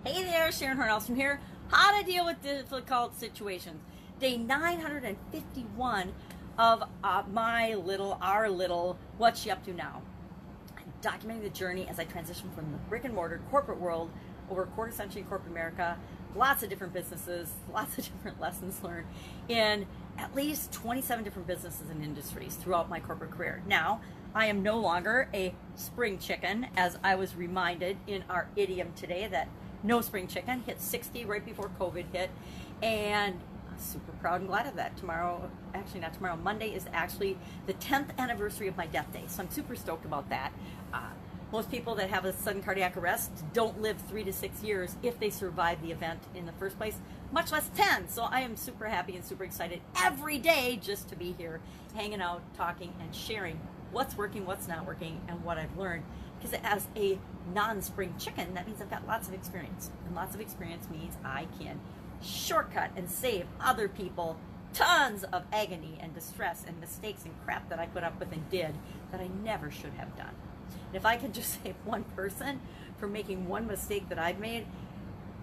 Hey there, Horne-Ellstrom here. How to deal with difficult situations. Day 951 of our little What's She Up To Now. I'm documenting the journey as I transition from the brick and mortar corporate world over a quarter century in corporate America, lots of different businesses, lots of different lessons learned in at least 27 different businesses and industries throughout my corporate career. Now, I am no longer a spring chicken, as I was reminded in our idiom today that no spring chicken, hit 60 right before COVID hit, and I'm super proud and glad of that. Tomorrow, actually not tomorrow, Monday is actually the 10th anniversary of my death day, so I'm super stoked about that. Most people that have a sudden cardiac arrest don't live 3 to 6 years if they survive the event in the first place, much less 10. So I am super happy and super excited every day just to be here, hanging out, talking, and sharing what's working, what's not working, and what I've learned. Because as a non-spring chicken, that means I've got lots of experience. And lots of experience means I can shortcut and save other people tons of agony and distress and mistakes and crap that I put up with and did that I never should have done. And if I can just save one person from making one mistake that I've made,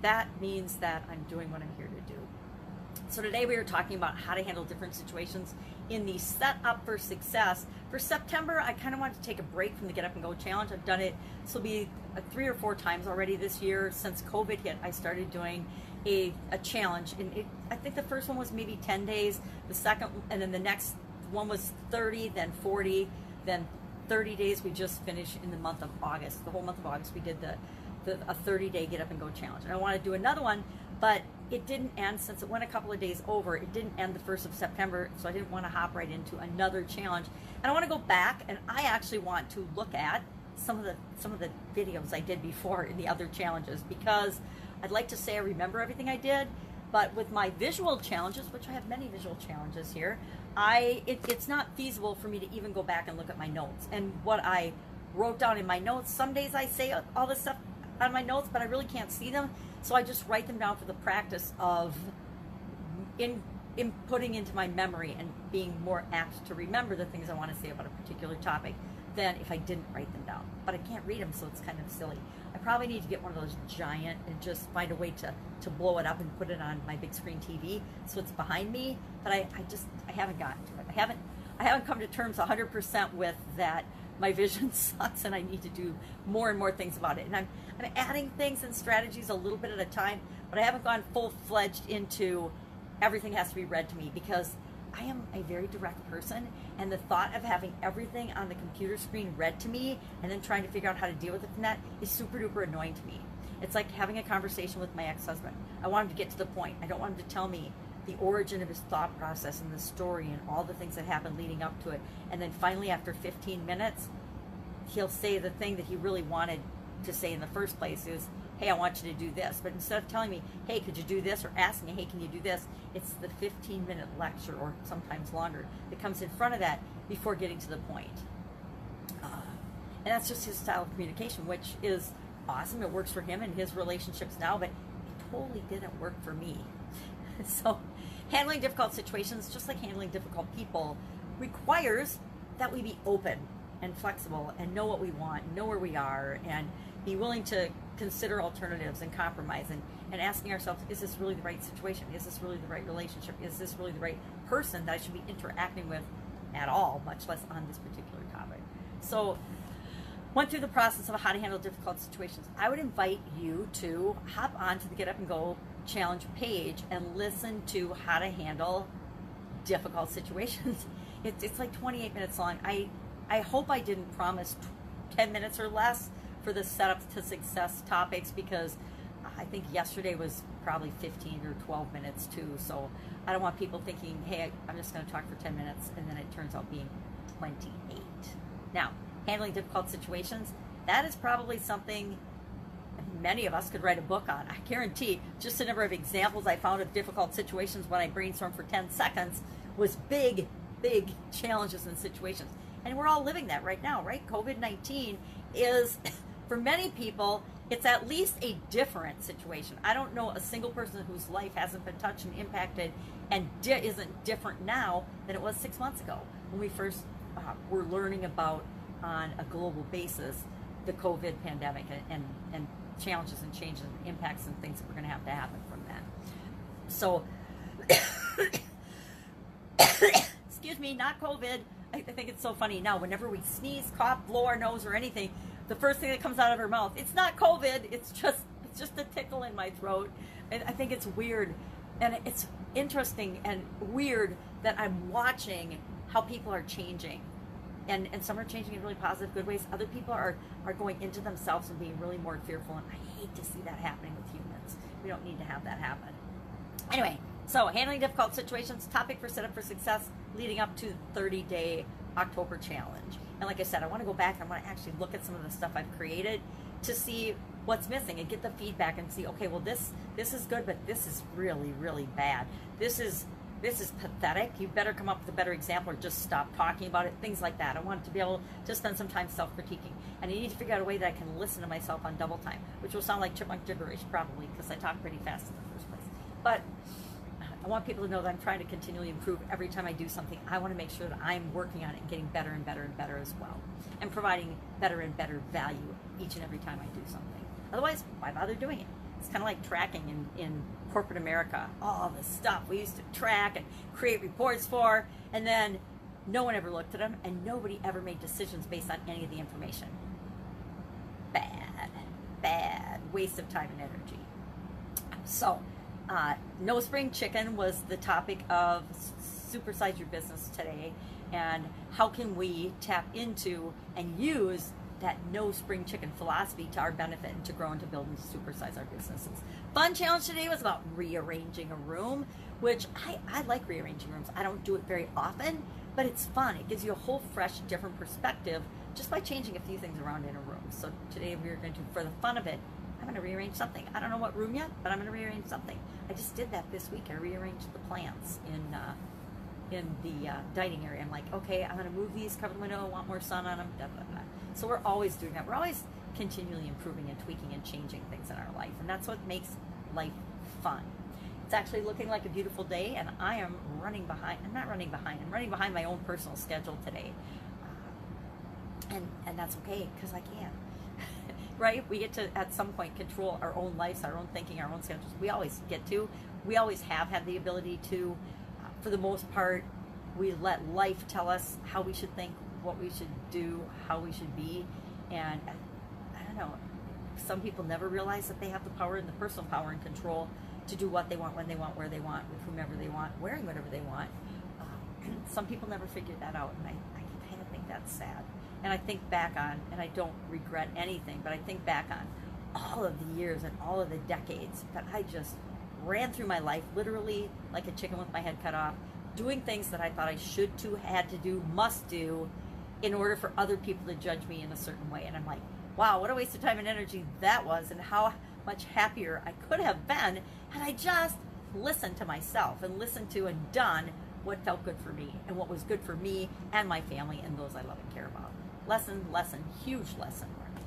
that means that I'm doing what I'm here to do. So today we were talking about how to handle different situations in the Set Up for Success. For September, I kind of wanted to take a break from the Get Up and Go challenge. I've done it, this will be 3 or 4 times already this year. Since COVID hit, I started doing a challenge. And I think the first one was maybe 10 days, the second, and then the next one was 30, then 40, then 30 days. We just finished in the month of August. The whole month of August, we did a 30-day Get Up and Go challenge. And I want to do another one, but it didn't end, since it went a couple of days over, it didn't end the 1st of September, so I didn't want to hop right into another challenge. And I want to go back, and I actually want to look at some of the videos I did before in the other challenges, because I'd like to say I remember everything I did, but with my visual challenges, which I have many visual challenges here, it's not feasible for me to even go back and look at my notes. And what I wrote down in my notes, some days I say all this stuff on my notes, but I really can't see them, so I just write them down for the practice of inputting into my memory and being more apt to remember the things I want to say about a particular topic than if I didn't write them down. But I can't read them, so it's kind of silly. I probably need to get one of those giant and just find a way to blow it up and put it on my big screen TV so it's behind me, but I haven't gotten to it. I haven't come to terms 100% with that. My vision sucks and I need to do more and more things about it. And I'm adding things and strategies a little bit at a time, but I haven't gone full-fledged into everything has to be read to me, because I am a very direct person, and the thought of having everything on the computer screen read to me and then trying to figure out how to deal with it from that is super duper annoying to me. It's like having a conversation with my ex-husband. I want him to get to the point. I don't want him to tell me the origin of his thought process and the story and all the things that happened leading up to it. And then finally, after 15 minutes, he'll say the thing that he really wanted to say in the first place is, hey, I want you to do this. But instead of telling me, hey, could you do this, or asking me, hey, can you do this, it's the 15-minute lecture, or sometimes longer, that comes in front of that before getting to the point. And that's just his style of communication, which is awesome. It works for him and his relationships now, but it totally didn't work for me. So handling difficult situations, just like handling difficult people, requires that we be open and flexible and know what we want, know where we are, and be willing to consider alternatives and compromise, and asking ourselves, is this really the right situation? Is this really the right relationship? Is this really the right person that I should be interacting with at all, much less on this particular topic? So went through the process of how to handle difficult situations. I would invite you to hop onto the Get Up and Go challenge page and listen to how to handle difficult situations. It's like 28 minutes long. I hope I didn't promise 10 minutes or less for the setup to success topics, because I think yesterday was probably 15 or 12 minutes too. So I don't want people thinking, hey, I'm just going to talk for 10 minutes, and then it turns out being 28. Now, handling difficult situations, that is probably something many of us could write a book on. I guarantee just the number of examples I found of difficult situations when I brainstormed for 10 seconds was big challenges and situations. And we're all living that right now, right? COVID-19 is, for many people, it's at least a different situation. I don't know a single person whose life hasn't been touched and impacted and isn't different now than it was 6 months ago when we first were learning about, on a global basis, the COVID pandemic and challenges and changes and impacts and things that we're going to happen from that. So, excuse me, not COVID. I think it's so funny now. Whenever we sneeze, cough, blow our nose, or anything, the first thing that comes out of our mouth, it's not COVID. It's just a tickle in my throat. And I think it's weird, and it's interesting and weird that I'm watching how people are changing. And some are changing in really positive, good ways. Other people are going into themselves and being really more fearful. And I hate to see that happening with humans. We don't need to have that happen. Anyway, so handling difficult situations, topic for Set Up for Success, leading up to the 30-day October challenge. And like I said, I want to go back and I want to actually look at some of the stuff I've created to see what's missing and get the feedback and see, okay, well, this is good, but this is really, really bad. This is pathetic. You better come up with a better example or just stop talking about it, things like that. I want to be able to spend some time self-critiquing. And I need to figure out a way that I can listen to myself on double time, which will sound like chipmunk gibberish probably because I talk pretty fast in the first place. But I want people to know that I'm trying to continually improve every time I do something. I want to make sure that I'm working on it and getting better and better and better as well, and providing better and better value each and every time I do something. Otherwise, why bother doing it? It's kind of like tracking in corporate America. All the stuff we used to track and create reports for, and then no one ever looked at them, and nobody ever made decisions based on any of the information. Bad waste of time and energy. So, no spring chicken was the topic of Supersize Your Business today, and how can we tap into and use that no spring chicken philosophy to our benefit and to grow and to build and to supersize our businesses. Fun challenge today was about rearranging a room, which I like rearranging rooms. I don't do it very often, but it's fun. It gives you a whole fresh, different perspective just by changing a few things around in a room. So today we're going to, for the fun of it, I'm going to rearrange something. I don't know what room yet, but I'm going to rearrange something. I just did that this week. I rearranged the plants in the dining area. I'm like, okay, I'm going to move these, cover the window, I want more sun on them, blah, blah, blah. So we're always doing that. We're always continually improving and tweaking and changing things in our life. And that's what makes life fun. It's actually looking like a beautiful day, and I am running behind. I'm not running behind. I'm running behind my own personal schedule today. And that's okay, because I can. Right? We get to, at some point, control our own lives, our own thinking, our own schedules. We always get to. We always have had the ability to. For the most part, we let life tell us how we should think, what we should do, how we should be. And I don't know, some people never realize that they have the power and the personal power and control to do what they want, when they want, where they want, with whomever they want, wearing whatever they want. Some people never figured that out, and I kind of think that's sad. And I think back on, and I don't regret anything, but I think back on all of the years and all of the decades that I just ran through my life literally like a chicken with my head cut off, doing things that I thought I should do, had to do, must do, in order for other people to judge me in a certain way. And I'm like, wow, what a waste of time and energy that was, and how much happier I could have been had I just listened to myself and listened to and done what felt good for me and what was good for me and my family and those I love and care about. Lesson, huge lesson learned.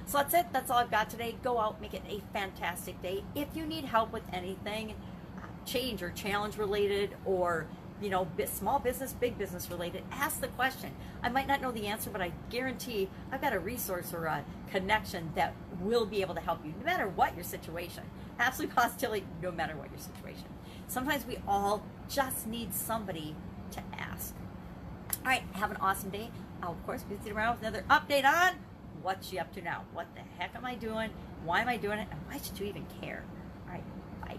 So that's it. That's all I've got today. Go out, make it a fantastic day. If you need help with anything, change or challenge related, or small business, big business related, ask the question. I might not know the answer, but I guarantee I've got a resource or a connection that will be able to help you, no matter what your situation. Absolutely positively, no matter what your situation. Sometimes we all just need somebody to ask. All right, have an awesome day. I'll, of course, be with you tomorrow with another update on what you up to now. What the heck am I doing? Why am I doing it? And why should you even care? All right, bye.